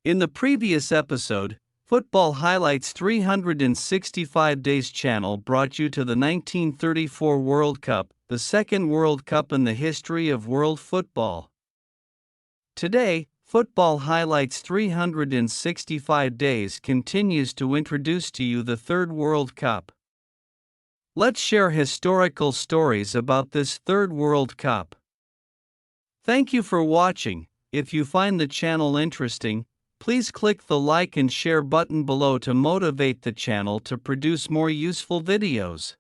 In the previous episode, Football Highlights 365 Days channel brought you to the 1934 World Cup, the second World Cup in the history of world football. Today, Football Highlights 365 Days continues to introduce to you the third World Cup. Let's share historical stories about this third World Cup. Thank you for watching. If you find the channel interesting, please click the like and share button below to motivate the channel to produce more useful videos.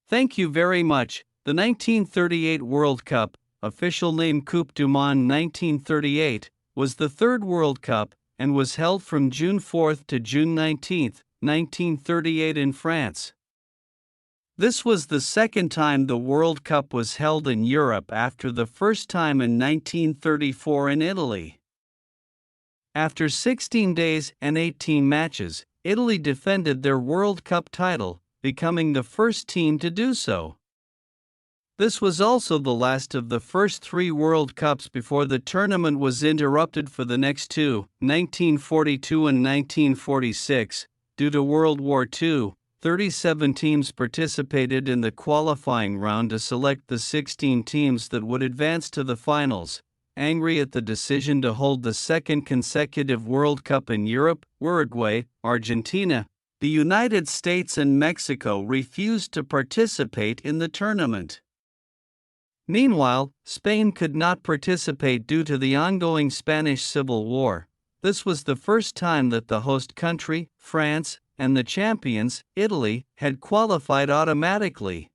Thank you very much. The 1938 World Cup, official name Coupe du Monde 1938, was the third World Cup and was held from June 4 to June 19, 1938 in France. This was the second time the World Cup was held in Europe after the first time in 1934 in Italy. After 16 days and 18 matches, Italy defended their World Cup title, becoming the first team to do so. This was also the last of the first three World Cups before the tournament was interrupted for the next two, 1942 and 1946, due to World War II. 37 teams participated in the qualifying round to select the 16 teams that would advance to the finals. Angry at the decision to hold the second consecutive World Cup in Europe, Uruguay, Argentina, the United States and Mexico refused to participate in the tournament. Meanwhile, Spain could not participate due to the ongoing Spanish Civil War. This was the first time that the host country, France, and the champions, Italy, had qualified automatically.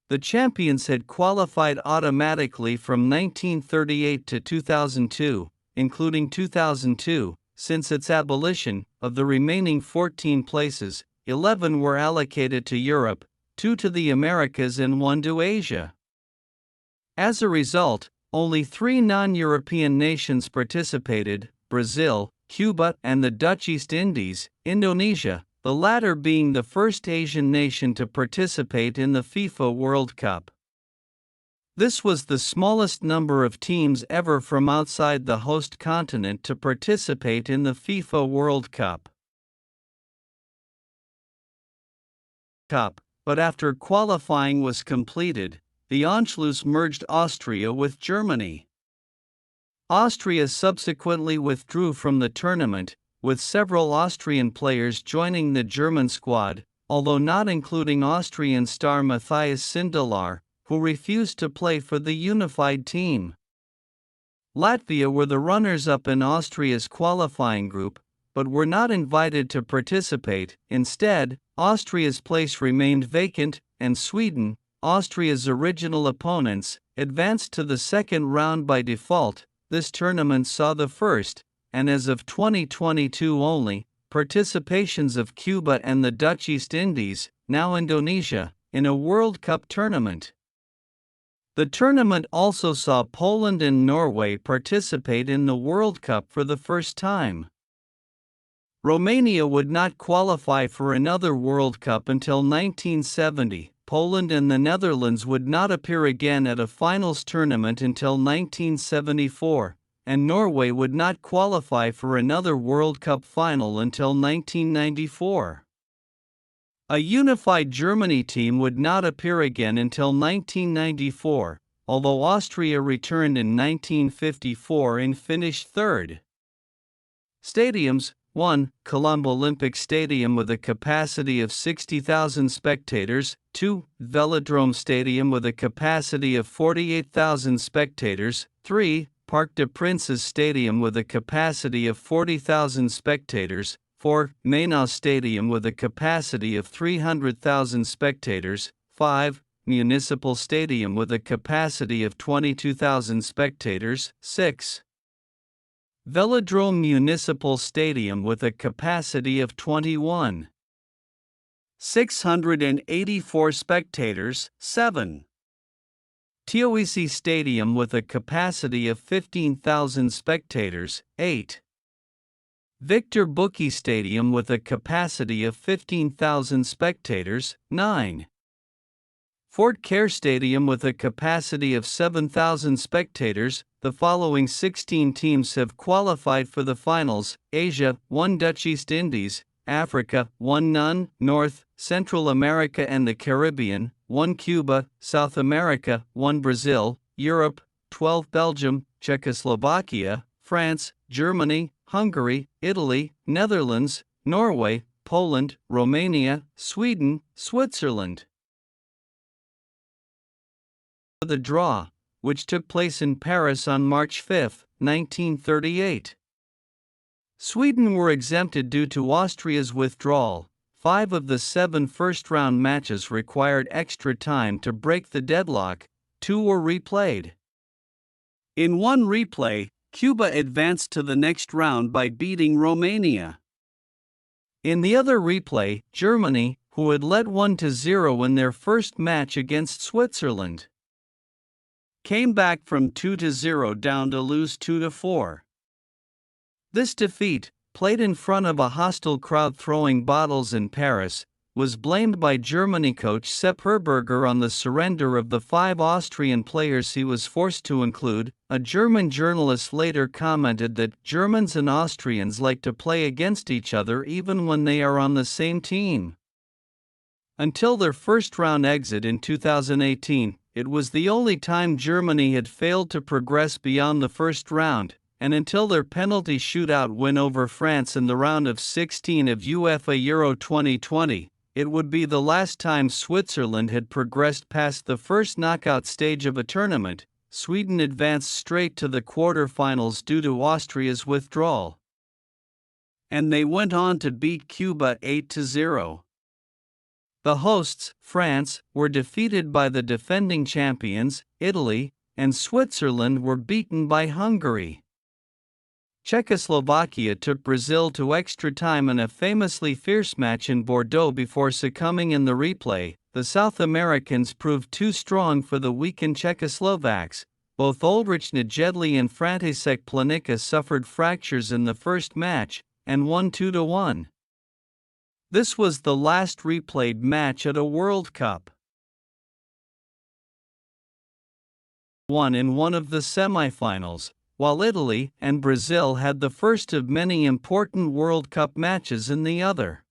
The champions had qualified automatically from 1938 to 2002, including 2002, since its abolition. Of the remaining 14 places, 11 were allocated to Europe, 2 to the Americas and 1 to Asia. As a result, only 3 non-European nations participated: Brazil, Cuba, and the Dutch East Indies, Indonesia, the latter being the first Asian nation to participate in the FIFA World Cup. This was the smallest number of teams ever from outside the host continent to participate in the FIFA World Cup. But after qualifying was completed, the Anschluss merged Austria with Germany. Austria subsequently withdrew from the tournament, with several Austrian players joining the German squad, although not including Austrian star Matthias Sindelar, who refused to play for the unified team. Latvia were the runners-up in Austria's qualifying group, but were not invited to participate. Instead, Austria's place remained vacant, and Sweden, Austria's original opponents, advanced to the second round by default. This tournament saw the first, and as of 2022 only, participations of Cuba and the Dutch East Indies, now Indonesia, in a World Cup tournament. The tournament also saw Poland and Norway participate in the World Cup for the first time. Romania would not qualify for another World Cup until 1970. Poland and the Netherlands would not appear again at a finals tournament until 1974, and Norway would not qualify for another World Cup final until 1994. A unified Germany team would not appear again until 1994, although Austria returned in 1954 and finished third. Stadiums: 1. Colombo Olympic Stadium with a capacity of 60,000 spectators. 2. Velodrome Stadium with a capacity of 48,000 spectators. 3. Parc des Princes Stadium with a capacity of 40,000 spectators. 4. Manaus Stadium with a capacity of 300,000 spectators. 5. Municipal Stadium with a capacity of 22,000 spectators. 6. Velodrome Municipal Stadium with a capacity of 21,684 spectators. 7. TOEC Stadium with a capacity of 15,000 spectators. 8. Victor Bouquet Stadium with a capacity of 15,000 spectators. 9. Fort Care Stadium with a capacity of 7,000 spectators. The following 16 teams have qualified for the finals: Asia, 1 Dutch East Indies; Africa, 1 none; North, Central America and the Caribbean, 1 Cuba; South America, 1 Brazil; Europe, 12 Belgium, Czechoslovakia, France, Germany, Hungary, Italy, Netherlands, Norway, Poland, Romania, Sweden, Switzerland. The draw, which took place in Paris on March 5, 1938. Sweden were exempted due to Austria's withdrawal. 5 of the 7 first-round matches required extra time to break the deadlock. 2 were replayed. In one replay, Cuba advanced to the next round by beating Romania. In the other replay, Germany, who had led 1-0 in their first match against Switzerland, came back from 2-0 down to lose 2-4. This defeat, played in front of a hostile crowd throwing bottles in Paris, was blamed by Germany coach Sepp Herberger on the surrender of the 5 Austrian players he was forced to include. A German journalist later commented that Germans and Austrians like to play against each other even when they are on the same team. Until their first-round exit in 2018, it was the only time Germany had failed to progress beyond the first round, and until their penalty shootout win over France in the round of 16 of UEFA Euro 2020, it would be the last time Switzerland had progressed past the first knockout stage of a tournament. Sweden advanced straight to the quarter-finals due to Austria's withdrawal, and they went on to beat Cuba 8-0. The hosts, France, were defeated by the defending champions, Italy, and Switzerland were beaten by Hungary. Czechoslovakia took Brazil to extra time in a famously fierce match in Bordeaux before succumbing in the replay. The South Americans proved too strong for the weakened Czechoslovaks. Both Oldrich Nejedly and František Planica suffered fractures in the first match, and won 2-1. This was the last replayed match at a World Cup. Won in one of the semifinals, while Italy and Brazil had the first of many important World Cup matches in the other.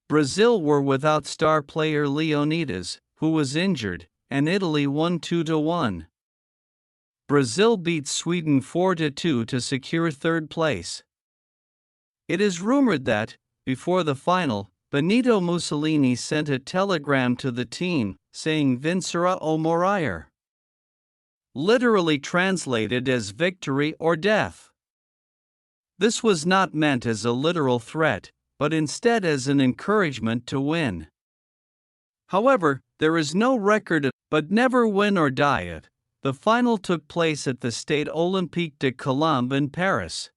Brazil were without star player Leonidas, who was injured, and Italy won 2-1. Brazil beat Sweden 4-2 to secure third place. It is rumored that, before the final, Benito Mussolini sent a telegram to the team, saying "Vincere o morire," literally translated as victory or death. This was not meant as a literal threat, but instead as an encouragement to win. However, there is no record of "but never win or die" it. The final took place at the Stade Olympique de Colombe in Paris.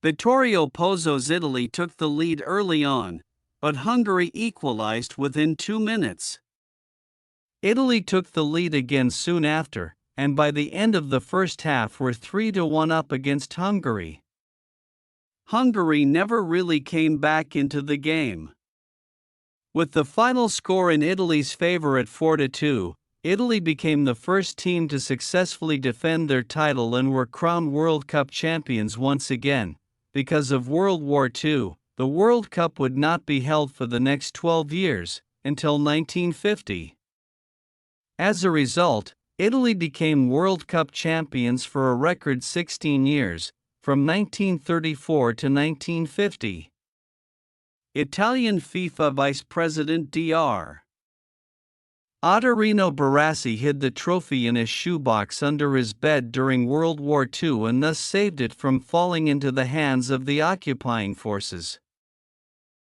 Vittorio Pozzo's Italy took the lead early on, but Hungary equalized within 2 minutes. Italy took the lead again soon after, and by the end of the first half were 3-1 up against Hungary. Hungary never really came back into the game. With the final score in Italy's favor at 4-2, Italy became the first team to successfully defend their title and were crowned World Cup champions once again. Because of World War II, the World Cup would not be held for the next 12 years, until 1950. As a result, Italy became World Cup champions for a record 16 years, from 1934 to 1950. Italian FIFA Vice President Dr. Ottorino Barassi hid the trophy in his shoebox under his bed during World War II and thus saved it from falling into the hands of the occupying forces.